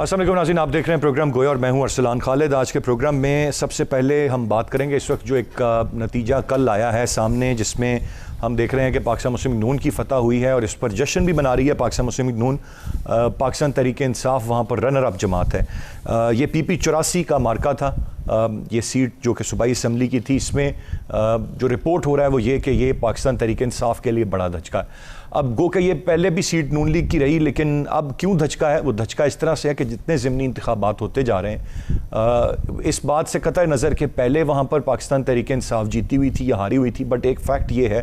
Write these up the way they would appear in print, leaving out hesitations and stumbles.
अस्सलाम वालेकुम नाज़रीन, आप देख रहे हैं प्रोग्राम गोया और मैं हूं अरसलान खालिद। आज के प्रोग्राम में सबसे पहले हम बात करेंगे इस वक्त जो एक नतीजा कल आया है सामने, जिसमें हम देख रहे हैं कि पाकिस्तान मुस्लिम लीग नून की फतह हुई है और इस पर जश्न भी मना रही है पाकिस्तान मुस्लिम लीग नून। पाकिस्तान तहरीक इंसाफ वहाँ पर रनर अप जमात है। ये PP 84 का मार्का था। ये सीट जो कि सूबाई असम्बली की थी, इसमें जो रिपोर्ट हो रहा है वो ये कि ये पाकिस्तान तहरीक इंसाफ के लिए बड़ा धचका है। अब गो कि ये पहले भी सीट नून लीग की रही, लेकिन अब क्यों धचका है? वो धचका इस तरह से है कि जितने ज़िमनी इंतखाबात होते जा रहे हैं, इस बात से कतई नज़र के पहले वहाँ पर पाकिस्तान तहरीक इंसाफ जीती हुई थी या हारी हुई थी, बट एक फ़ैक्ट ये है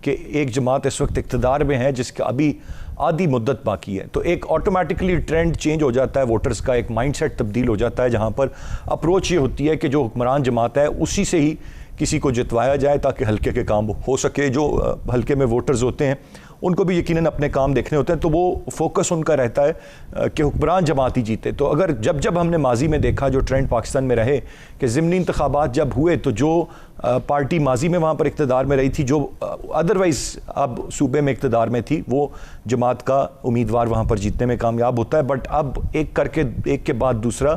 कि एक जमात इस वक्त इक़्तिदार में है जिसका अभी आधी मुद्दत बाकी है। तो एक ऑटोमेटिकली ट्रेंड चेंज हो जाता है, वोटर्स का एक माइंडसेट तब्दील हो जाता है, जहाँ पर अप्रोच ये होती है कि जो हुक्मरान जमात है उसी से ही किसी को जितवाया जाए ताकि हल्के के काम हो सके। जो हल्के में वोटर्स होते हैं उनको भी यकीनन अपने काम देखने होते हैं, तो वो फोकस उनका रहता है कि हुक्मरान जमात ही जीते। तो अगर जब हमने माजी में देखा जो ट्रेंड पाकिस्तान में रहे कि ज़िमनी इंतखाबात जब हुए तो जो पार्टी माजी में वहाँ पर इक़्तिदार में रही थी, जो अदरवाइज़ अब सूबे में इक़्तिदार में थी, वो जमात का उम्मीदवार वहाँ पर जीतने में कामयाब होता है। बट अब एक के बाद दूसरा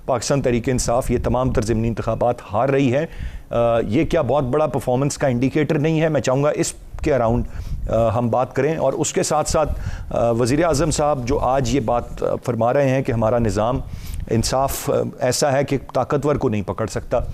पाकिस्तान तहरीक इंसाफ ये तमाम तर ज़िमनी इंतखाबात हार रही है। ये क्या बहुत बड़ा परफॉर्मेंस का इंडिकेटर नहीं है? मैं चाहूँगा इसके अराउंड हम बात करें। और उसके साथ साथ वज़ीर आज़म साहब जो आज ये बात फरमा रहे हैं कि हमारा निज़ाम इंसाफ ऐसा है कि ताकतवर को नहीं पकड़ सकता।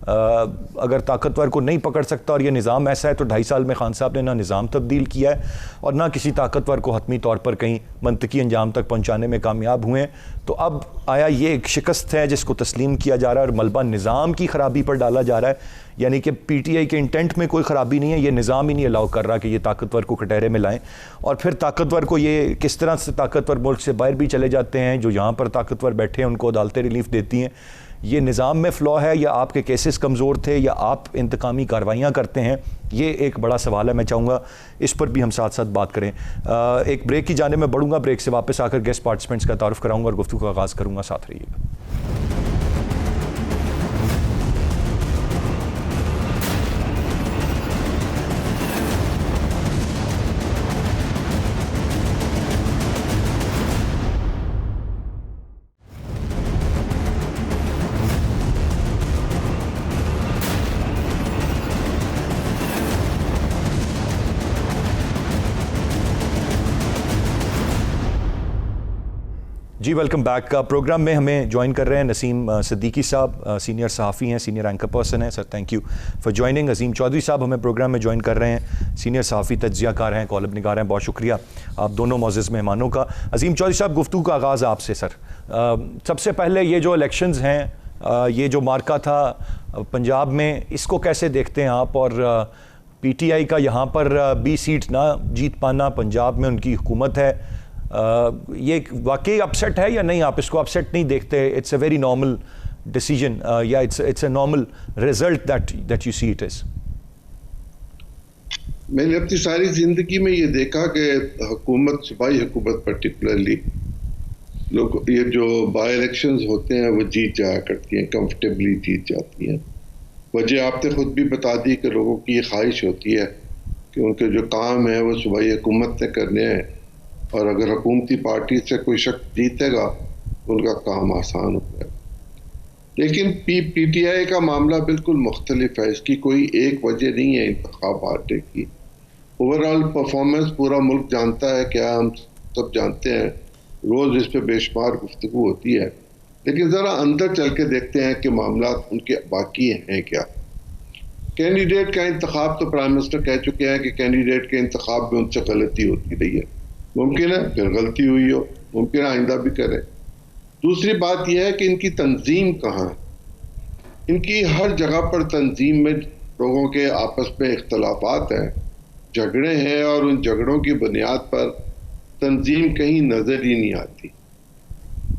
अगर ताकतवर को नहीं पकड़ सकता और ये निज़ाम ऐसा है, तो 2.5 साल में खान साहब ने ना निज़ाम तब्दील किया है और ना किसी ताकतवर को हतमी तौर पर कहीं मंतकी अंजाम तक पहुँचाने में कामयाब हुए हैं। तो अब आया ये एक शिकस्त है जिसको तस्लीम किया जा रहा है और मलबा निज़ाम की ख़राबी पर डाला जा रहा है, यानी कि PTI के इंटेंट में कोई ख़राबी नहीं है, ये निज़ाम ही नहीं अलाउ कर रहा कि ये ताकतवर को कटहरे में लाएं। और फिर ताकतवर को ये किस तरह से ताकतवर मुल्क से बाहर भी चले जाते हैं, जो यहाँ पर ताकतवर बैठे हैं उनको अदालतें रिलीफ देती हैं। ये निज़ाम में फ़्लॉ है या आपके केसेस कमज़ोर थे या आप इंतकामी कार्रवाइयाँ करते हैं? ये एक बड़ा सवाल है। मैं चाहूँगा इस पर भी हम साथ साथ बात करें। एक ब्रेक की जाने में बढ़ूँगा, ब्रेक से वापस आकर गेस्ट पार्टिसिपेंट्स का तारुफ कराऊँगा और गुफ्तगू का आगाज़ करूँगा। साथ रहिएगा। जी वेलकम बैक। प्रोग्राम में हमें ज्वाइन कर रहे हैं नसीम सिद्दीकी साहब, सीनियर सहाफ़ी हैं, सीनियर एंकर पर्सन हैं। Sir thank you for joining. Azeem Chaudhary साहब हमें प्रोग्राम में ज्वाइन कर रहे हैं, सीनियर सहाफ़ी तज्ज़ियाकार हैं, कॉलम निगार हैं। बहुत शुक्रिया आप दोनों मोअज़्ज़ज़ मेहमानों का। अजीम चौधरी साहब, गुफ्तगू का आगाज़ आपसे। सर सबसे पहले ये जो इलेक्शंस हैं, ये जो मार्का था पंजाब में, इसको कैसे देखते हैं आप? और PTI का यहाँ पर 20 सीट ना जीत पाना, पंजाब में उनकी हुकूमत है, ये वाकई अपसेट है या नहीं? आप इसको अपसेट नहीं देखते? It's a very normal decision या it's a normal result that you see it is? मैंने अपनी सारी जिंदगी में ये देखा कि हुकूमत, सूबाई हुकूमत पर्टिकुलरली, लोग ये जो बाई इलेक्शंस होते हैं वो जीत जाया करती हैं, कंफर्टेबली जीत जाती हैं। वजह आपने खुद भी बता दी कि लोगों की ये ख्वाहिश होती है कि उनके जो काम है वो सूबाई हुकूमत ने करने हैं, और अगर हुकूमती पार्टी से कोई शख्स जीतेगा तो उनका काम आसान हो जाएगा। लेकिन PTI का मामला बिल्कुल मुख्तलिफ है। इसकी कोई एक वजह नहीं है इंतखाबात की। ओवरऑल परफॉर्मेंस पूरा मुल्क जानता है, क्या हम सब जानते हैं, रोज़ इस पर बेशुमार गुफ्तगू होती है। लेकिन ज़रा अंदर चल के देखते हैं कि मामला उनके बाकी हैं क्या। कैंडिडेट का इंतखाब तो प्राइम मिनिस्टर कह चुके हैं कि कैंडिडेट के इंतखाब में उनसे गलती होती रही है। मुमकिन है फिर गलती हुई हो, मुमकिन है आइंदा भी करें। दूसरी बात यह है कि इनकी तंजीम कहाँ है? इनकी हर जगह पर तंजीम में लोगों के आपस में इख्तलाफात हैं, झगड़े हैं, और उन झगड़ों की बुनियाद पर तंजीम कहीं नज़र ही नहीं आती।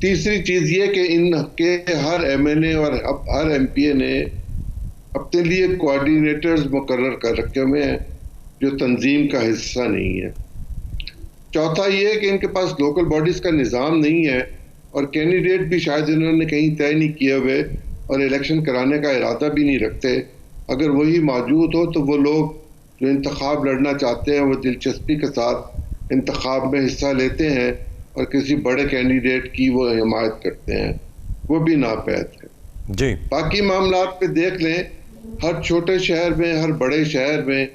तीसरी चीज़ ये कि इनके हर MNA और हर MPA ने अपने लिए कोऑर्डिनेटर्स मुकर्रर कर रखे हुए हैं जो तंजीम का हिस्सा नहीं है। चौथा ये है कि इनके पास लोकल बॉडीज़ का निज़ाम नहीं है, और कैंडिडेट भी शायद इन्होंने कहीं तय नहीं किए हुए और इलेक्शन कराने का इरादा भी नहीं रखते। अगर वही मौजूद हो तो वो लोग जो इंतखाब लड़ना चाहते हैं वो दिलचस्पी के साथ इंतखाब में हिस्सा लेते हैं और किसी बड़े कैंडिडेट की वो हिमायत करते हैं, वो भी नापैद है जी। बाकी मामलात पे देख लें, हर छोटे शहर में, हर बड़े शहर में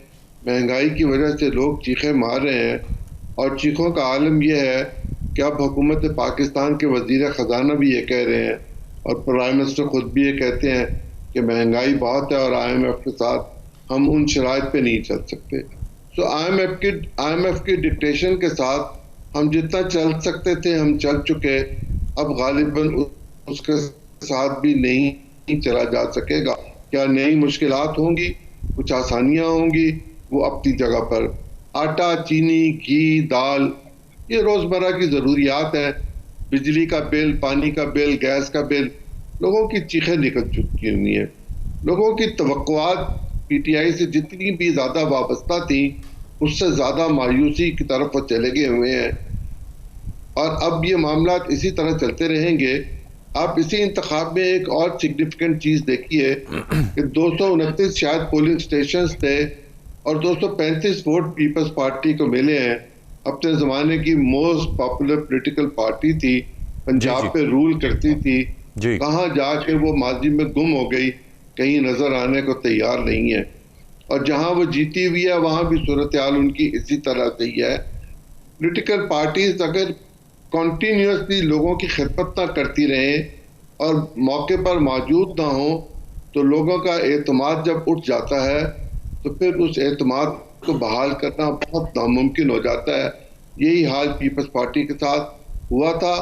महंगाई की वजह से लोग चीखें मार रहे हैं, और चीखों का आलम यह है कि अब हुकूमत पाकिस्तान के वजीर ख़जाना भी ये कह रहे हैं और प्राइम मिनिस्टर खुद भी ये कहते हैं कि महंगाई बहुत है और IMF के साथ हम उन शराइत पे नहीं चल सकते। तो IMF की डिक्टेशन के साथ हम जितना चल सकते थे हम चल चुके, अब गालिबन उसके साथ भी नहीं चला जा सकेगा। क्या नई मुश्किलात होंगी, कुछ आसानियां होंगी, वो अपनी जगह पर। आटा, चीनी, घी, दाल, ये रोज़मर्रा की ज़रूरियात हैं। बिजली का बिल, पानी का बिल, गैस का बिल, लोगों की चीखें निकल चुकी हुई हैं। लोगों की तवक्कुआत PTI से जितनी भी ज़्यादा वाबस्ता थी, उससे ज़्यादा मायूसी की तरफ वो चले गए हुए हैं, और अब ये मामला इसी तरह चलते रहेंगे। आप इसी इंतखाब में एक और सिग्निफिकेंट चीज़ देखिए कि 229 शायद पोलिंग स्टेशंस थे और 235 वोट पीपल्स पार्टी को मिले हैं। अपने ज़माने की मोस्ट पॉपुलर पॉलिटिकल पार्टी थी, पंजाब पे रूल करती थी, कहाँ जाके वो माजी में गुम हो गई, कहीं नज़र आने को तैयार नहीं है। और जहाँ वो जीती हुई है वहाँ भी सूरत हाल उनकी इसी तरह से ही है। पॉलिटिकल पार्टीज अगर कॉन्टीन्यूसली लोगों की खिदमत ना करती रहें और मौके पर मौजूद ना हो, तो लोगों का एतमाद जब उठ जाता है तो फिर उस एतमाद को बहाल करना बहुत नामुमकिन हो जाता है। यही हाल पीपल्स पार्टी के साथ हुआ था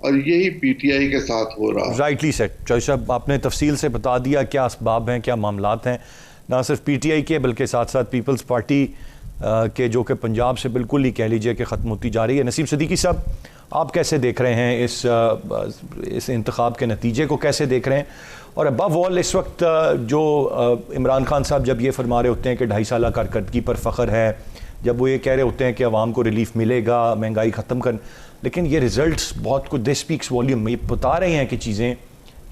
और यही PTI के साथ हो रहा है। राइटली सेट चौधरी साहब, आपने तफसील से बता दिया क्या असबाब हैं, क्या मामलात हैं, ना सिर्फ PTI के बल्कि साथ साथ पीपल्स पार्टी के, जो कि पंजाब से बिल्कुल ही कह लीजिए कि ख़त्म होती जा रही है। नसीम सिद्दीकी साहब, आप कैसे देख रहे हैं इस इंतखाब के नतीजे को, कैसे देख रहे हैं? और अबव ऑल इस वक्त जो इमरान खान साहब जब ये फरमा रहे होते हैं कि 2.5 साल कारकर्दगी पर फ़ख्र है, जब वो ये कह रहे होते हैं कि अवाम को रिलीफ मिलेगा, महंगाई ख़त्म कर, लेकिन ये रिजल्ट्स बहुत कुछ दिस स्पीक्स वॉल्यूम, ये बता रहे हैं कि चीज़ें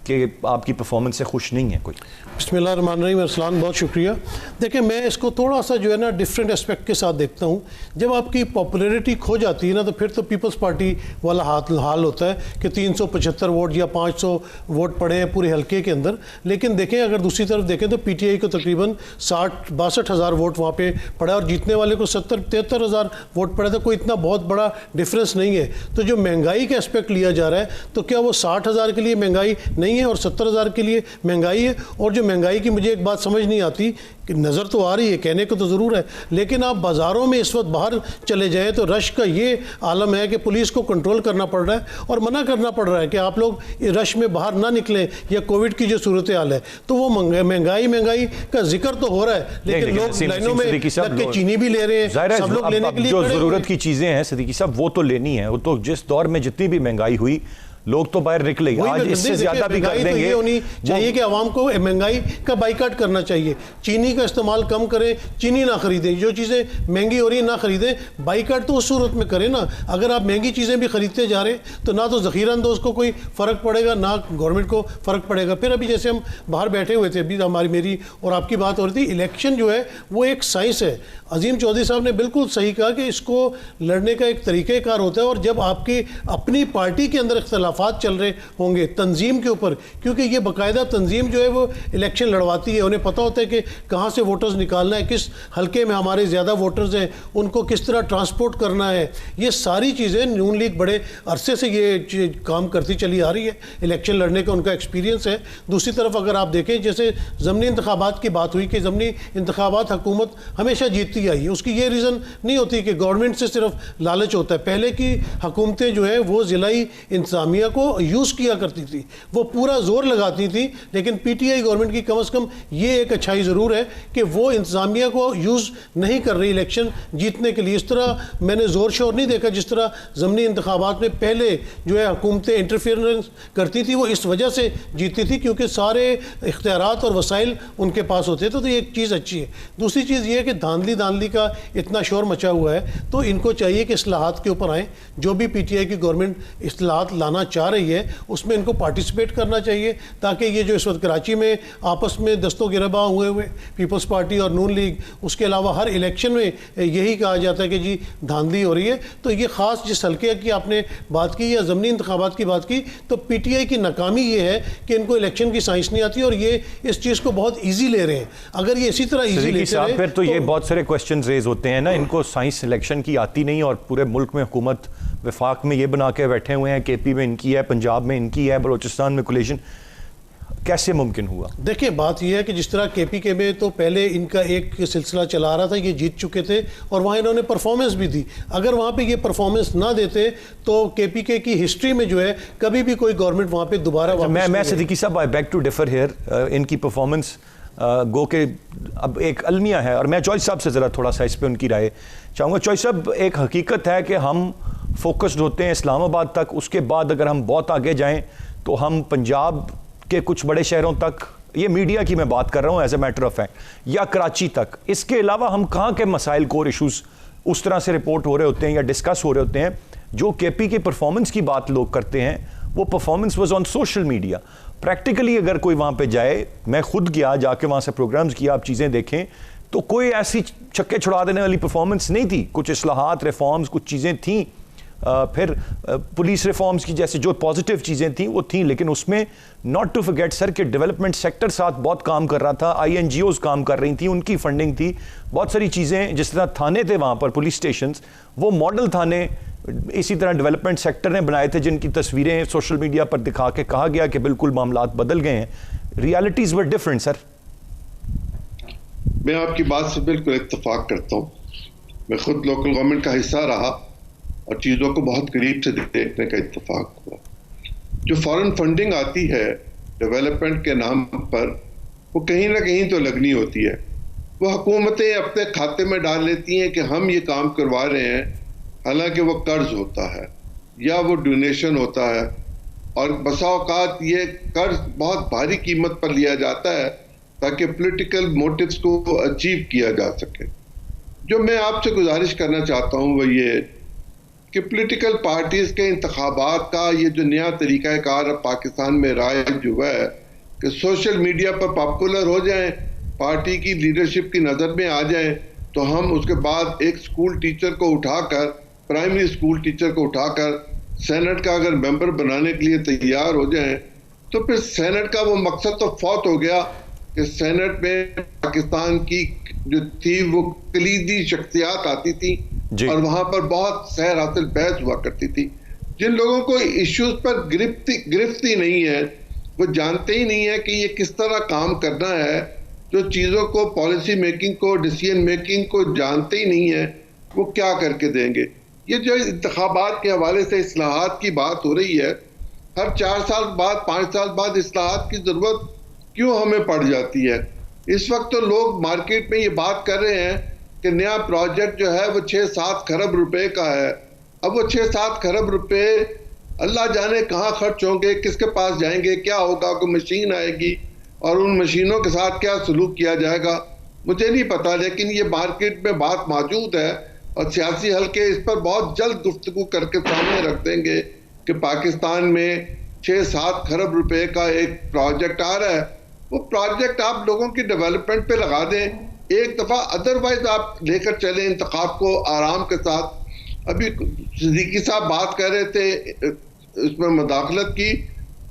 कि आपकी परफॉर्मेंस से खुश नहीं है कोई। बिस्मिल्लाहिर्रहमानिर्रहीम, अरसलान बहुत शुक्रिया। देखिए, मैं इसको थोड़ा सा जो है ना डिफरेंट एस्पेक्ट के साथ देखता हूँ। जब आपकी पॉपुलैरिटी खो जाती है ना, तो फिर तो पीपल्स पार्टी वाला हाल होता है कि 375 वोट या 500 वोट पड़े हैं पूरे हल्के के अंदर। लेकिन देखें, अगर दूसरी तरफ देखें तो PTI को तकरीबन 62 हज़ार वोट वहाँ पे पड़ा और जीतने वाले को 73 हज़ार वोट पड़ा था। कोई इतना बहुत बड़ा डिफरेंस नहीं है। तो जो महंगाई का एस्पेक्ट लिया जा रहा है, तो क्या वो 60 हज़ार के लिए महंगाई नहीं है और 70 हज़ार के लिए महंगाई है? और जो महंगाई की मुझे एक बात समझ नहीं आती कि नज़र तो आ रही है, कहने को तो ज़रूर है, लेकिन आप बाज़ारों में इस वक्त बाहर चले जाएं तो रश का ये आलम है कि पुलिस को कंट्रोल करना पड़ रहा है और मना करना पड़ रहा है कि आप लोग रश में बाहर ना निकलें, या कोविड की जो सूरत हाल है। तो वो महंगाई का जिक्र तो हो रहा है, लेकिन लोग लाइनों में लग के चीनी भी ले रहे हैं, सब लोग लेने के लिए जो ज़रूरत की चीज़ें हैं सिद्दीकी साहब वो तो लेनी है। वो तो जिस दौर में जितनी भी महंगाई हुई, लोग तो बाहर निकले, आज इससे ज्यादा भी कर देंगे। ये होनी चाहिए कि आवाम को महंगाई का बाइकाट करना चाहिए, चीनी का इस्तेमाल कम करें, चीनी ना खरीदें, जो चीज़ें महंगी हो रही है ना खरीदें। बाइकाट तो उस सूरत में करें ना, अगर आप महंगी चीज़ें भी खरीदते जा रहे हैं तो ना तो ज़ख़ीरा अंदोज को कोई फ़र्क पड़ेगा, ना गवर्नमेंट को फ़र्क पड़ेगा। फिर अभी जैसे हम बाहर बैठे हुए थे, अभी मेरी और आपकी बात हो रही थी, इलेक्शन जो है वो एक साइंस है। अजीम चौधरी साहब ने बिल्कुल सही कहा कि इसको लड़ने का एक तरीक़ेकार होता है, और जब आपकी अपनी पार्टी के अंदर इख्तलाफात चल रहे होंगे तंजीम के ऊपर, क्योंकि ये बाकायदा तंजीम जो है वो इलेक्शन लड़वाती है, उन्हें पता होता है कि कहाँ से वोटर्स निकालना है, किस हल्के में हमारे ज़्यादा वोटर्स हैं, उनको किस तरह ट्रांसपोर्ट करना है। ये सारी चीज़ें नून लीग बड़े अरसे से ये काम करती चली आ रही है, इलेक्शन लड़ने का उनका एक्सपीरियंस है। दूसरी तरफ अगर आप देखें, जैसे ज़मनी इंतखाबात की बात हुई कि ज़मनी इंतखाबात हुकूमत हमेशा जीतती आई है, उसकी ये रीज़न नहीं होती कि गवर्नमेंट से सिर्फ लालच होता है। पहले की हुकूमतें जो है वो ज़िलाई इंतज़ामिया को यूज़ किया करती थी, वो पूरा जोर लगाती थी, लेकिन PTI गवर्नमेंट की कम से कम ये एक अच्छाई ज़रूर है कि वो इंतज़ामिया को यूज़ नहीं कर रही इलेक्शन जीतने के लिए। इस तरह मैंने ज़ोर शोर नहीं देखा जिस तरह ज़मनी इंतखाबात में पहले जो है हुकूमतें इंटरफेरेंस करती थी, वो इस वजह से जीतती थी क्योंकि सारे इख्तियारात और वसाइल उनके पास होते थे। तो ये एक चीज़ अच्छी है। दूसरी चीज़ ये है कि धांधली का इतना शोर मचा हुआ है, तो इनको चाहिए कि इस्लाहात के ऊपर आएँ। जो भी PTI की गवर्नमेंट इस्लाहात लाना चाह रही है उसमें इनको पार्टिसिपेट करना चाहिए, ताकि ये जो इस वक्त कराची में आपस में दस्तों गिरबा हुए पीपल्स पार्टी और नून लीग, उसके अलावा हर इलेक्शन में यही कहा जाता है कि जी धांधली हो रही है। तो ये ख़ास जिस हल्के की आपने बात की या ज़मनी इंतखाबात की बात की, तो PTI की नाकामी ये है कि इनको इलेक्शन की साइंस नहीं आती और ये इस चीज़ को बहुत ईजी ले रहे हैं। अगर ये इसी तरह ईजी लेते रहे फिर तो ये बहुत सारे क्वेश्चन रेज होते हैं ना, इनको साइंस इलेक्शन की आती नहीं और पूरे मुल्क में हुकूमत वफाक में ये बना के बैठे हुए हैं, KP में इनकी है, पंजाब में इनकी है, बलोचिस्तान में कोलिशन, कैसे मुमकिन हुआ? देखिए बात यह है कि जिस तरह KPK में तो पहले इनका एक सिलसिला चला रहा था, ये जीत चुके थे और वहाँ इन्होंने परफॉर्मेंस भी दी। अगर वहाँ पे ये परफॉर्मेंस ना देते तो KPK की हिस्ट्री में जो है कभी भी कोई गवर्नमेंट वहाँ पे दोबारा मैं सिद्दीकी साहब, आई बैक टू डिफर हियर, इनकी परफॉर्मेंस गो के अब एक अलमिया है और मैं चॉइस साहब से ज़रा थोड़ा सा इस पर उनकी राय चाहूँगा। चॉइस साहब, एक हकीकत है कि हम फोकस्ड होते हैं इस्लामाबाद तक, उसके बाद अगर हम बहुत आगे जाएं तो हम पंजाब के कुछ बड़े शहरों तक, ये मीडिया की मैं बात कर रहा हूँ as a matter of fact, या कराची तक। इसके अलावा हम कहाँ के मसाइल, कोर इशूज़ उस तरह से रिपोर्ट हो रहे होते हैं या डिस्कस हो रहे होते हैं? जो KP के परफॉर्मेंस की बात लोग करते हैं, वो performance was on social media. Practically अगर कोई वहाँ पे जाए, मैं खुद गया, जाके वहाँ से प्रोग्राम्स किया, आप चीज़ें देखें तो कोई ऐसी छक्के छुड़ा देने वाली परफॉर्मेंस नहीं थी। कुछ इस्लाहात, रिफॉर्म्स, कुछ चीज़ें थीं, फिर पुलिस रिफॉर्म्स की जैसे जो पॉजिटिव चीज़ें थीं वो थीं, लेकिन उसमें नॉट टू फॉरगेट सर कि डेवलपमेंट सेक्टर साथ बहुत काम कर रहा था, INGOs काम कर रही थी, उनकी फंडिंग थी, बहुत सारी चीज़ें, जिस तरह थाने थे वहाँ पर, पुलिस स्टेशंस, वो मॉडल थाने इसी तरह डेवलपमेंट सेक्टर ने बनाए थे, जिनकी तस्वीरें सोशल मीडिया पर दिखा के कहा गया कि बिल्कुल मामलात बदल गए हैं। Realities were different sir. मैं आपकी बात से बिल्कुल इत्तेफाक करता हूँ। मैं खुद लोकल गवर्नमेंट का हिस्सा रहा और चीज़ों को बहुत करीब से देखने का इत्तेफाक हुआ। जो फॉरेन फंडिंग आती है डेवलपमेंट के नाम पर, वो कहीं ना कहीं तो लगनी होती है। वो हुकूमतें अपने खाते में डाल लेती हैं कि हम ये काम करवा रहे हैं, हालांकि वो कर्ज होता है या वो डोनेशन होता है, और बसा औकात ये कर्ज बहुत भारी कीमत पर लिया जाता है ताकि पॉलिटिकल मोटिव्स को अचीव किया जा सके। जो मैं आपसे गुजारिश करना चाहता हूँ वो ये कि पॉलिटिकल पार्टीज के इंतखाबात का ये जो नया तरीक़ाकार अब पाकिस्तान में राइज हुआ है कि सोशल मीडिया पर पॉपुलर हो जाएं, पार्टी की लीडरशिप की नज़र में आ जाएं, तो हम उसके बाद एक स्कूल टीचर को उठाकर, प्राइमरी स्कूल टीचर को उठाकर सेनेट का अगर मेंबर बनाने के लिए तैयार हो जाएं, तो फिर सेनेट का वो मकसद तो फौत हो गया कि सेनेट में पाकिस्तान की जो थी वो कलीदी शख्सियात आती थी और वहां पर बहुत सैर हासिल बहस हुआ करती थी। जिन लोगों को इश्यूज पर गिरफ्त ही नहीं है, वो जानते ही नहीं है कि ये किस तरह काम करना है, जो चीज़ों को, पॉलिसी मेकिंग को, डिसीजन मेकिंग को जानते ही नहीं है, वो क्या करके देंगे। ये जो इंतखाबात के हवाले से इस्लाहात की बात हो रही है, हर 4 साल बाद, 5 साल बाद इस्लाहात की ज़रूरत क्यों हमें पड़ जाती है? इस वक्त तो लोग मार्केट में ये बात कर रहे हैं कि नया प्रोजेक्ट जो है वो 6-7 खरब रुपए का है। अब वो 6-7 खरब रुपए अल्लाह जाने कहाँ खर्च होंगे, किसके पास जाएंगे, क्या होगा, कोई मशीन आएगी और उन मशीनों के साथ क्या सलूक किया जाएगा, मुझे नहीं पता। लेकिन ये मार्केट में बात मौजूद है और सियासी हल्के इस पर बहुत जल्द गुफ्तगू करके सामने रख देंगे कि पाकिस्तान में 6-7 खरब रुपए का एक प्रोजेक्ट आ रहा है। वो प्रोजेक्ट आप लोगों की डेवलपमेंट पे लगा दें एक दफ़ा, अदरवाइज आप लेकर चले इंतखाब को आराम के साथ। अभी सिद्दीकी साहब बात कर रहे थे इसमें मदाखलत की,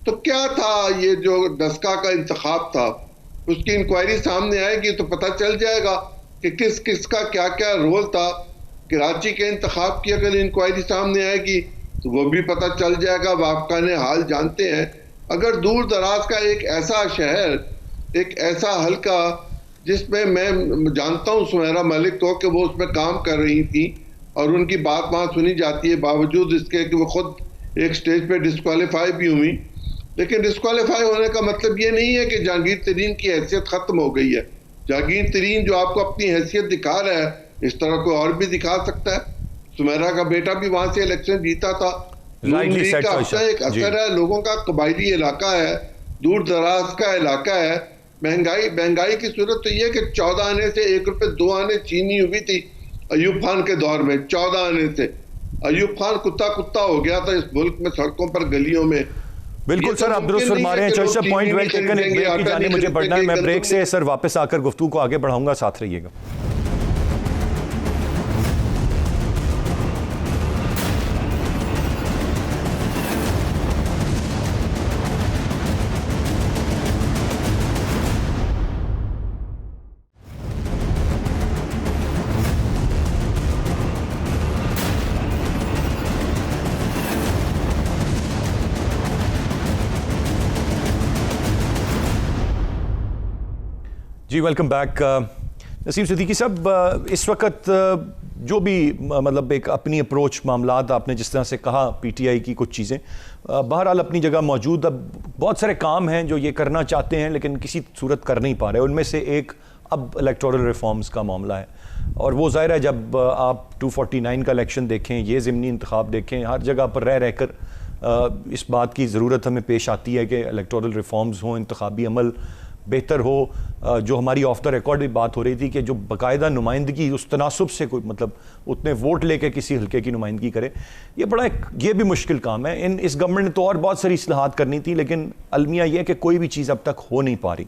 तो क्या था ये जो डस्का का इंतखाब था, उसकी इंक्वायरी सामने आएगी तो पता चल जाएगा कि किस किस का क्या क्या रोल था। कराची के इंतखाब की अगर इंक्वायरी सामने आएगी तो वो भी पता चल जाएगा। वाक़ा ने हाल जानते हैं। अगर दूर दराज का एक ऐसा शहर, एक ऐसा हल्का जिसमें मैं जानता हूँ सुमेरा मलिक को कि वो उसमें काम कर रही थी और उनकी बात वहाँ सुनी जाती है, बावजूद इसके कि वो खुद एक स्टेज पे डिस्क्वालीफाई भी हुई। लेकिन डिस्क्वालीफाई होने का मतलब ये नहीं है कि जहांगीर तरीन की हैसियत ख़त्म हो गई है। जहांगीर तरीन जो आपको अपनी हैसियत दिखा रहा है, इस तरह को और भी दिखा सकता है। सुमेरा का बेटा भी वहाँ से इलेक्शन जीता था। का एक असर है, लोगों का कबायली इलाका है, दूर दराज का इलाका है। महंगाई की सूरत तो ये कि 14 आने से 1 रुपए 2 आने चीनी हुई थी अयूब खान के दौर में, 14 आने से। अयूब खान कुत्ता हो गया था इस मुल्क में, सड़कों पर, गलियों में। बिल्कुल सर, आप दुरुस्त फरमा रहे हैं। चलिए पॉइंट वेल टेकन, एक ब्रेक की जाने मुझे बढ़ना है। मैं ब्रेक से सर वापस आकर गुफ्तगू को आगे बढ़ाऊंगा, साथ रहिएगा। जी वेलकम बैक। नसीम सिद्दीकी साहब, इस वक्त जो भी मतलब एक अपनी अप्रोच मामलात आपने जिस तरह से कहा, पीटीआई की कुछ चीज़ें बहरहाल अपनी जगह मौजूद, अब बहुत सारे काम हैं जो ये करना चाहते हैं लेकिन किसी सूरत कर नहीं पा रहे। उनमें से एक अब इलेक्टोरल रिफॉर्म्स का मामला है, और वो ज़ाहिर है जब आप 249 का इलेक्शन देखें, ये ज़िमनी इंतखाब देखें, हर जगह पर रह कर इस बात की ज़रूरत हमें पेश आती है कि इलेक्टोरल रिफॉर्म्स हों, इंतखाबी अमल बेहतर हो। जो हमारी ऑफ द रिकॉर्ड भी बात हो रही थी कि जो बाकायदा नुमाइंदगी उस तनासुब से कोई मतलब उतने वोट लेके किसी हल्के की नुमाइंदगी करे, ये बड़ा ये भी मुश्किल काम है। इस गवर्नमेंट ने तो और बहुत सारी इस्लाहात करनी थी, लेकिन अलमिया ये कि कोई भी चीज़ अब तक हो नहीं पा रही।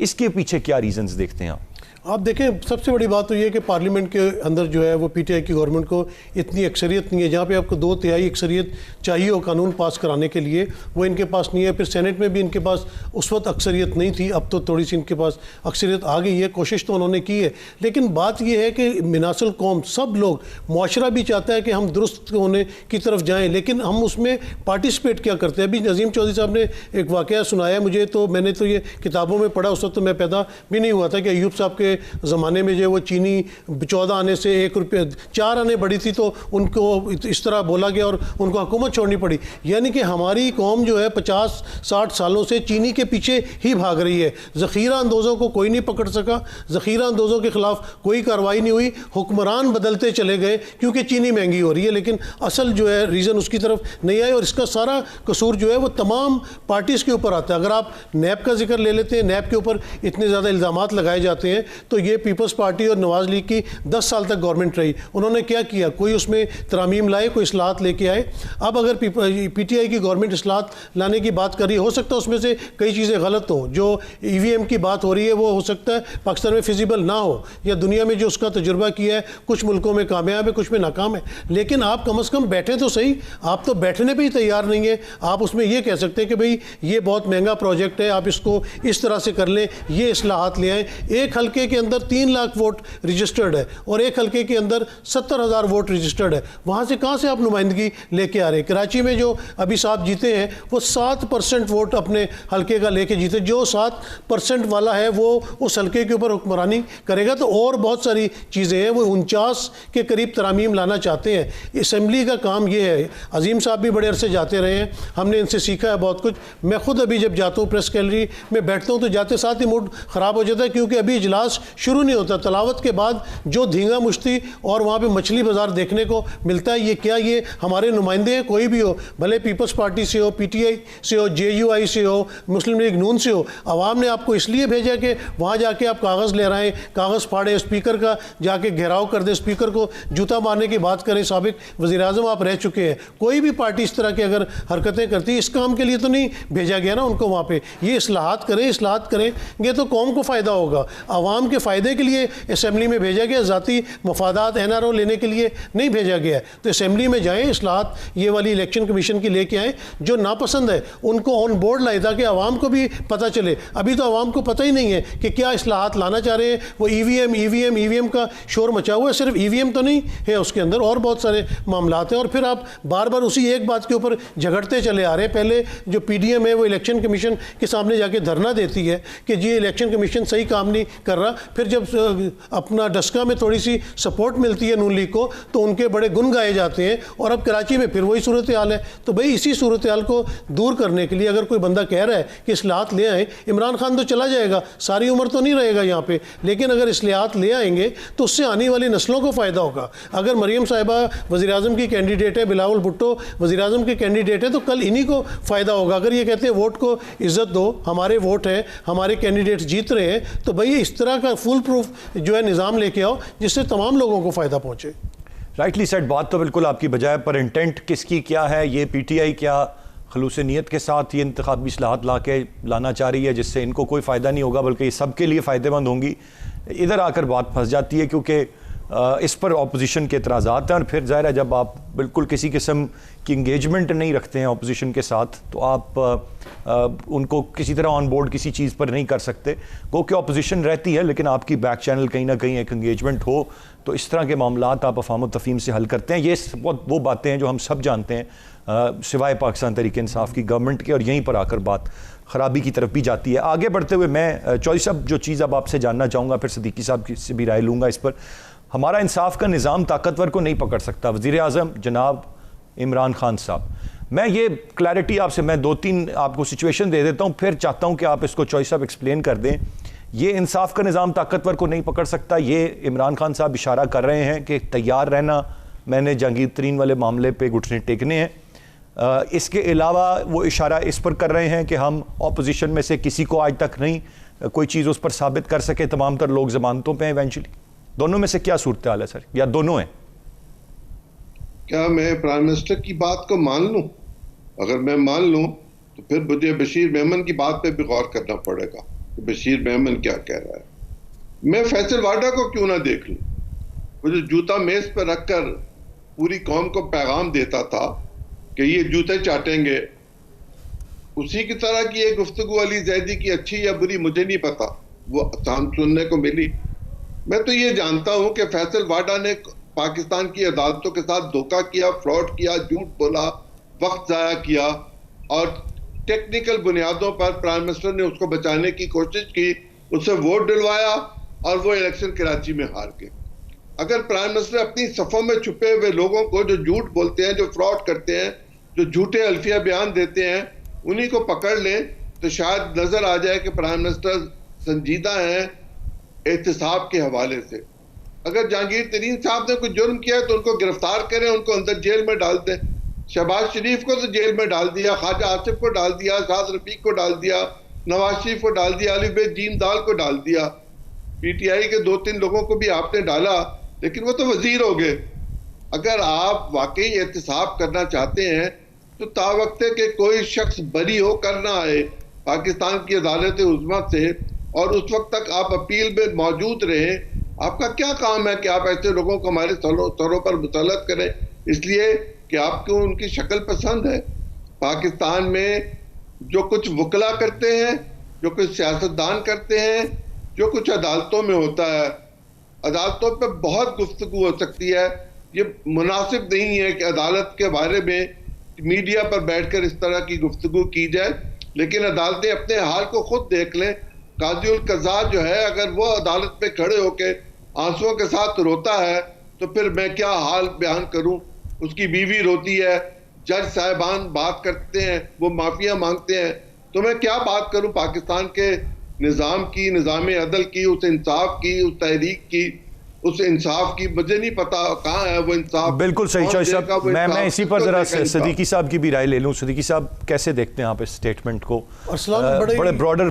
इसके पीछे क्या रीजंस देखते हैं आप देखें, सबसे बड़ी बात तो ये है कि पार्लियामेंट के अंदर जो है वो पीटीआई की गवर्नमेंट को इतनी अक्सरियत नहीं है। जहाँ पे आपको 2/3 अक्सरियत चाहिए हो कानून पास कराने के लिए, वो इनके पास नहीं है। फिर सेनेट में भी इनके पास उस वक्त अक्सरियत नहीं थी, अब तो थोड़ी सी इनके पास अक्सरियत आ गई है। कोशिश तो उन्होंने की है, लेकिन बात यह है कि मिनासल कौम, सब लोग, मुआशरा भी चाहता है कि हम दुरुस्त होने की तरफ जाएँ, लेकिन हम उसमें पार्टिसिपेट क्या करते हैं। अभी नज़ीम चौधरी साहब ने एक वाक़या सुनाया मुझे, तो मैंने तो ये किताबों में पढ़ा, उस वक्त तो मैं पैदा भी नहीं हुआ था, कि अयूब साहब के ज़माने में जो वो चीनी 14 आने से 1 रुपये 4 आने बढ़ी थी, तो उनको इस तरह बोला गया और उनको हुकूमत छोड़नी पड़ी। यानी कि हमारी कौम जो है 50-60 सालों से चीनी के पीछे ही भाग रही है। ज़ख़ीरा अंदोज़ों को कोई नहीं पकड़ सका, ज़ख़ीरा अंदोज़ों के ख़िलाफ़ कोई कार्रवाई नहीं हुई, हुक्मरान बदलते चले गए क्योंकि चीनी महंगी हो रही है, लेकिन असल जो है रीज़न उसकी तरफ नहीं आए। और इसका सारा कसूर जो है वो तमाम पार्टीज़ के ऊपर आता है। अगर आप नैब का जिक्र ले लेते हैं, नैब के ऊपर इतने ज़्यादा इल्ज़ामात लगाए जाते हैं, तो ये पीपल्स पार्टी और नवाज लीग की 10 साल तक गवर्नमेंट रही, उन्होंने क्या किया? कोई उसमें तरामीम लाए, कोई इस्लाहात लेके आए। अब अगर पीटीआई की गवर्नमेंट इस्लाहात लाने की बात कर रही है, हो सकता है उसमें से कई चीज़ें गलत हो। जो ईवीएम की बात हो रही है वो हो सकता है पाकिस्तान में फिजिबल ना हो, या दुनिया में जो उसका तजुर्बा किया है कुछ मुल्कों में कामयाब है, कुछ में नाकाम है। लेकिन आप कम अज़ कम बैठे तो सही, आप तो बैठने पर ही तैयार नहीं है। आप उसमें ये कह सकते हैं कि भाई ये बहुत महंगा प्रोजेक्ट है, आप इसको इस तरह से कर लें, ये इस्लाहात ले आएँ। एक हल्के के अंदर 3 लाख वोट रजिस्टर्ड है और एक हल्के के अंदर 70,000 वोट रजिस्टर्ड है, वहाँ से कहाँ से आप नुमाइंदगी लेके आ रहे हैं? कराची में जो अभी साहब जीते हैं वो 7% वोट अपने हल्के का लेके जीते। जो 7% वाला है वो उस हल्के के ऊपर हुक्मरानी करेगा। तो और बहुत सारी चीज़ें हैं, वो 49 के करीब तरामीम लाना चाहते हैं। असम्बली का काम ये है। अजीम साहब भी बड़े अरसे जाते रहे हैं, हमने इनसे सीखा है बहुत कुछ। मैं खुद अभी जब जाता हूँ प्रेस गैलरी में बैठता हूँ तो जाते साथ ही मूड ख़राब हो जाता है, क्योंकि अभी इजलास शुरू नहीं होता। तलावत के बाद जो धींगा मुश्ती और वहाँ पे मछली बाजार देखने को मिलता है, ये क्या ये हमारे नुमाइंदे हैं? कोई भी हो, भले पीपल्स पार्टी से हो, पीटीआई से हो, जेयूआई से हो, मुस्लिम लीग नून से हो, आवाम ने आपको इसलिए भेजा कि वहाँ जाके आप कागज़ ले रहे हैं, कागज़ फाड़े, स्पीकर का जाके घेराव कर दे, स्पीकर को जूता मारने की बात करें। साबिक वज़ीर-ए-आज़म आप रह चुके हैं। कोई भी पार्टी इस तरह की अगर हरकतें करती है, इस काम के लिए तो नहीं भेजा गया ना उनको वहाँ पर। ये इस्लाहात करें, इस्लाहात करेंगे तो कौम को फ़ायदा होगा। आवाम के फ़ायदे के लिए असेंबली में भेजा गया, ज़ाती मफादात एनआरओ लेने के लिए नहीं भेजा गया। तो असेंबली में जाएं, इस्लाहात ये वाली इलेक्शन कमीशन की लेके आएँ, जो नापसंद है उनको ऑन बोर्ड लाए ताकि आवाम को भी पता चले। अभी तो आवाम को पता ही नहीं है कि क्या इस्लाहात लाना चाह रहे हैं। वो ईवीएम का शोर मचा हुआ है। सिर्फ ईवीएम तो नहीं है, उसके अंदर और बहुत सारे मामलात हैं। और फिर आप बार बार उसी एक बात के ऊपर झगड़ते चले आ रहे हैं। पहले जो पीडीएम है वो इलेक्शन कमीशन के सामने जाके धरना देती है कि जी इलेक्शन कमीशन सही काम नहीं कर रहा। फिर जब अपना डस्का में थोड़ी सी सपोर्ट मिलती है नून लीग को, तो उनके बड़े गुन गाए जाते हैं। और अब कराची में फिर वही सूरत हाल है। तो भाई इसी सूरत हाल को दूर करने के लिए अगर कोई बंदा कह रहा है कि इस्लाहात ले आए, इमरान खान तो चला जाएगा, सारी उम्र तो नहीं रहेगा यहाँ पे, लेकिन अगर इस्लाहात ले आएंगे तो उससे आने वाली नस्लों को फ़ायदा होगा। अगर मरीम साहिबा वज़ीर-ए-आज़म की कैंडिडेट है, बिलावल भुट्टो वज़ीर-ए-आज़म के कैंडिडेट है, तो कल इन्हीं को फ़ायदा होगा। अगर ये कहते हैं वोट को इज़्ज़त दो, हमारे वोट हैं, हमारे कैंडिडेट्स जीत रहे हैं, तो भाई इस तरह का फुल प्रूफ जो है निज़ाम लेके आओ जिससे तमाम लोगों को फ़ायदा पहुँचे। राइटली सेड, बात तो बिल्कुल आपकी बजाय, पर इंटेंट किसकी क्या है? ये पीटीआई क्या खलूस नीयत के साथ ये इंतखाबी इस्लाहात लाना चाह रही है जिससे इनको कोई फ़ायदा नहीं होगा बल्कि ये सबके लिए फ़ायदेमंद होंगी? इधर आकर बात फंस जाती है क्योंकि इस पर ऑपोजिशन के एतराज़ात हैं और फिर ज़ाहिर है जब आप बिल्कुल किसी किस्म की इंगेजमेंट नहीं रखते हैं ऑपोजिशन के साथ तो आप उनको किसी तरह ऑन बोर्ड किसी चीज़ पर नहीं कर सकते। गो कि ऑपोजिशन रहती है लेकिन आपकी बैक चैनल कहीं ना कहीं एक इंगेजमेंट हो तो इस तरह के मामलात आप अफ़ाम व तफ़हीम से हल करते हैं। ये बहुत वो बातें हैं जो हम सब जानते हैं सिवाय पाकिस्तान तहरीक इंसाफ की गवर्नमेंट के, और यहीं पर आकर बात ख़राबी की तरफ भी जाती है। आगे बढ़ते हुए मैं चौधरी साहब जो चीज़ अब आपसे जानना चाहूँगा, फिर सिद्दीकी साहब से भी राय लूँगा इस पर। हमारा इंसाफ का निज़ाम ताकतवर को नहीं पकड़ सकता। वज़ीर आज़म जनाब इमरान खान साहब, मैं ये क्लैरिटी आपसे, मैं 2-3 आपको सिचुएशन दे देता हूँ, फिर चाहता हूँ कि आप इसको चौधरी साहब एक्सप्लेन कर दें। ये इंसाफ का निज़ाम ताकतवर को नहीं पकड़ सकता, ये इमरान खान साहब इशारा कर रहे हैं कि तैयार रहना, मैंने जहांगीर तरीन वाले मामले पे घुटने टेकने हैं। इसके अलावा वो इशारा इस पर कर रहे हैं कि हम ऑपोजिशन में से किसी को आज तक नहीं कोई चीज़ उस पर साबित कर सके, तमाम तर लोग ज़मानतों पे हैं इवेंचुअली। दोनों में से क्या सूरत हाल है सर, या दोनों हैं? क्या मैं प्राइम मिनिस्टर की बात को मान लूं? अगर मैं मान लूं तो फिर मुझे बशीर मेमन की बात पे भी गौर करना पड़ेगा कि बशीर मेमन क्या कह रहा है। मैं फैसल वाडा को क्यों ना देख लूं? वो जो जूता मेज पर रखकर पूरी कौम को पैगाम देता था कि ये जूते चाटेंगे, उसी की तरह की एक गुफ्तगू अली जैदी की अच्छी या बुरी मुझे नहीं पता, वो सुनने को मिली। मैं तो ये जानता हूं कि फैसल वाडा ने पाकिस्तान की अदालतों के साथ धोखा किया, फ्रॉड किया, झूठ बोला, वक्त जाया किया और टेक्निकल बुनियादों पर प्राइम मिनिस्टर ने उसको बचाने की कोशिश की, उससे वोट दिलवाया और वो इलेक्शन कराची में हार गए। अगर प्राइम मिनिस्टर अपनी सफ़ों में छुपे हुए लोगों को जो झूठ बोलते हैं, जो फ्रॉड करते हैं, जो झूठे अल्फिया बयान देते हैं, उन्हीं को पकड़ लें तो शायद नजर आ जाए कि प्राइम मिनिस्टर संजीदा हैं एहतसाब के हवाले से। अगर जहांगीर तरीन साहब ने कोई जुर्म किया है तो उनको गिरफ्तार करें, उनको अंदर जेल में डाल दें। शहबाज शरीफ को तो जेल में डाल दिया, ख्वाजा आसिफ को डाल दिया, साद रफीक को डाल दिया, नवाज शरीफ को डाल दिया, अली बेग जीम दाल को डाल दिया, पीटीआई के 2-3 लोगों को भी आपने डाला, लेकिन वो तो वजीर हो गए। अगर आप वाकई एहतसाब करना चाहते हैं तो तावक्ते के कोई शख्स बरी हो कर ना आए पाकिस्तान की अदालत उज़्मा से और उस वक्त तक आप अपील में मौजूद रहें। आपका क्या काम है कि आप ऐसे लोगों को हमारे सरों पर मुसल्लत करें इसलिए कि आपको उनकी शक्ल पसंद है? पाकिस्तान में जो कुछ वकला करते हैं, जो कुछ सियासतदान करते हैं, जो कुछ अदालतों में होता है, अदालतों पर बहुत गुफ्तगू हो सकती है। ये मुनासिब नहीं है कि अदालत के बारे में मीडिया पर बैठकर इस तरह की गुफ्तगू की जाए, लेकिन अदालतें अपने हाल को खुद देख लें। काजी उल कज़ा जो है, अगर वो अदालत पे खड़े होकर आंसुओं के साथ रोता है तो फिर मैं क्या हाल बयान करूं। उसकी बीवी रोती है, जज साहिबान बात करते हैं, वो माफिया मांगते हैं, तो मैं क्या बात करूं पाकिस्तान के निज़ाम की, निज़ाम अदल की, उस इंसाफ की, उस तहरीक की, उस इंसाफ की। मुझे नहीं पता कहाँ है वो इंसाफ। बिल्कुल सही चॉइस साहब। मैं इसी पर जरा सिद्दीकी साहब की भी राय ले लूं। सिद्दीकी साहब कैसे देखते हैं आप इस स्टेटमेंट को? बड़े ब्रॉडर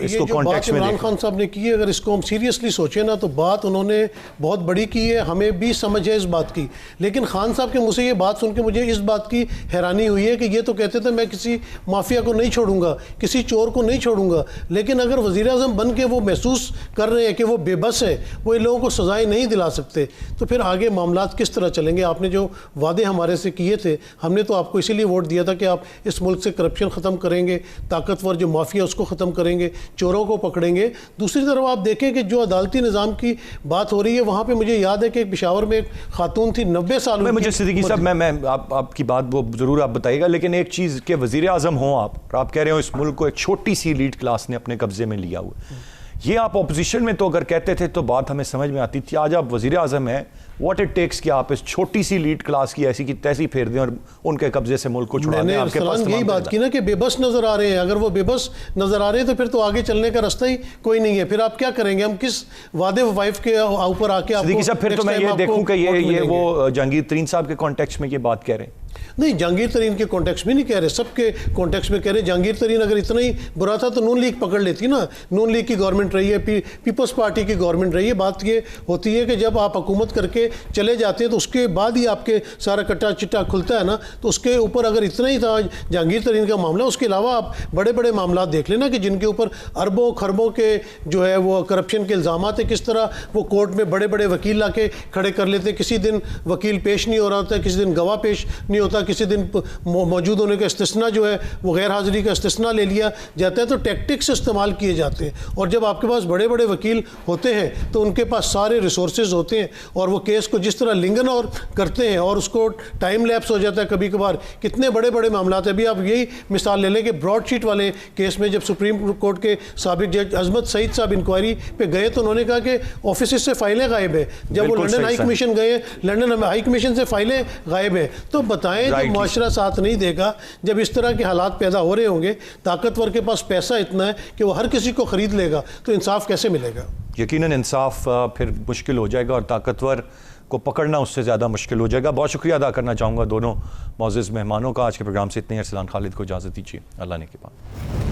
इसको कॉन्टेक्स्ट में इमरान खान साहब ने की है, अगर इसको हम सीरियसली सोचें ना तो बात उन्होंने बहुत बड़ी की है, हमें भी समझ है इस बात की। लेकिन खान साहब के मुझसे ये बात सुन के मुझे इस बात की हैरानी हुई है कि ये तो कहते थे मैं किसी माफिया को नहीं छोड़ूंगा, किसी चोर को नहीं छोड़ूंगा, लेकिन अगर वज़ीर आज़म बन के वो महसूस कर रहे हैं कि वो बेबस है, वो इन लोगों को सजाएं नहीं दिला सकते, तो फिर आगे मामलात किस तरह चलेंगे? आपने जो वादे हमारे से किए थे, हमने तो आपको इसीलिए वोट दिया था कि आप इस मुल्क से करप्शन ख़त्म करेंगे, ताकतवर जो माफिया उसको ख़त्म करेंगे, चोरों को पकड़ेंगे। दूसरी तरफ आप देखें कि जो अदालती निज़ाम की बात हो रही है, वहाँ पर मुझे याद है कि एक पेशावर में एक खातून थी, 90 साल में। मुझे सिद्दीकी साहब, मैं आपकी बात वो ज़रूर आप बताइएगा, लेकिन एक चीज़ के वज़ीर आज़म हों आप कह रहे हो इस मुल्क को एक छोटी सी एलीट क्लास ने अपने कब्जे में लिया हुआ। ये आप ऑपोजिशन में तो अगर कहते थे तो बात हमें समझ में आती थी। आज आप वज़ीर आज़म हैं, व्हाट इट टेक्स कि आप इस छोटी सी लीड क्लास की ऐसी की तैसी फेर दें और उनके कब्जे से मुल्क को छुड़ा दें? आपके पास यही बात की ना कि बेबस नजर आ रहे हैं। अगर वो बेबस नजर आ रहे हैं तो फिर तो आगे चलने का रास्ता ही कोई नहीं है। फिर आप क्या करेंगे? हम किस वादे वाइफ के ऊपर आके आपको फिर तो मैं ये देखूं कि ये वो जहांगीर तरीन साहब के कॉन्टेक्स्ट में ये बात कह रहे हैं। नहीं, जहांगीर तरीन के कॉन्टेक्स्ट में नहीं कह रहे, सबके कॉन्टेक्स्ट में कह रहे। जहांगीर तरीन अगर इतना ही बुरा था तो नून लीग पकड़ लेती ना। नून लीग की गवर्नमेंट रही है, पीपल्स पार्टी की गवर्नमेंट रही है। बात ये होती है कि जब आप हुकूमत करके चले जाते हैं तो उसके बाद ही आपके सारा कट्टा चिट्टा खुलता है ना। तो उसके ऊपर अगर इतना ही था जहांगीर तरीन का मामला, उसके अलावा आप बड़े बड़े मामला देख लेना कि जिनके ऊपर अरबों खरबों के जो है वो करप्शन के इल्ज़ाम है, किस तरह वो कोर्ट में बड़े बड़े वकील लाके खड़े कर लेते। किसी दिन वकील पेश नहीं हो रहा होता, किसी दिन गवाह पेश नहीं होता, किसी दिन मौजूद होने का इस्तिस्ना जो है वो गैर हाजिरी का इस्तिस्ना ले लिया जाता है। तो टैक्टिक्स इस्तेमाल किए जाते हैं। और जब आपके पास बड़े बड़े वकील होते हैं तो उनके पास सारे रिसोर्सेज होते हैं और वो केस को जिस तरह लिंगन और करते हैं और उसको टाइम लैप्स हो जाता है कभी कभार। कितने बड़े बड़े मामला थे। अभी आप यही मिसाल ले लें कि ब्रॉडशीट वाले केस में जब सुप्रीम कोर्ट के साबिक जज अजमत सईद साहब इंक्वायरी पे गए तो उन्होंने कहा कि ऑफिस से फाइलें गायब है। जब वो लंदन हाई कमीशन गए, लंदन हाई कमीशन से फाइलें गायब है। तो बताएं जब मुआशरा साथ नहीं देगा, जब इस तरह के हालात पैदा हो रहे होंगे, ताकतवर के पास पैसा इतना है कि वो हर किसी को खरीद लेगा, तो इंसाफ कैसे मिलेगा? यकीनन इंसाफ फिर मुश्किल हो जाएगा और ताकतवर को पकड़ना उससे ज़्यादा मुश्किल हो जाएगा। बहुत शुक्रिया अदा करना चाहूँगा दोनों मौजूद मेहमानों का। आज के प्रोग्राम से इतने ही। अरसलान खालिद को इजाज़त दीजिए। अल्लाह ने के बाद।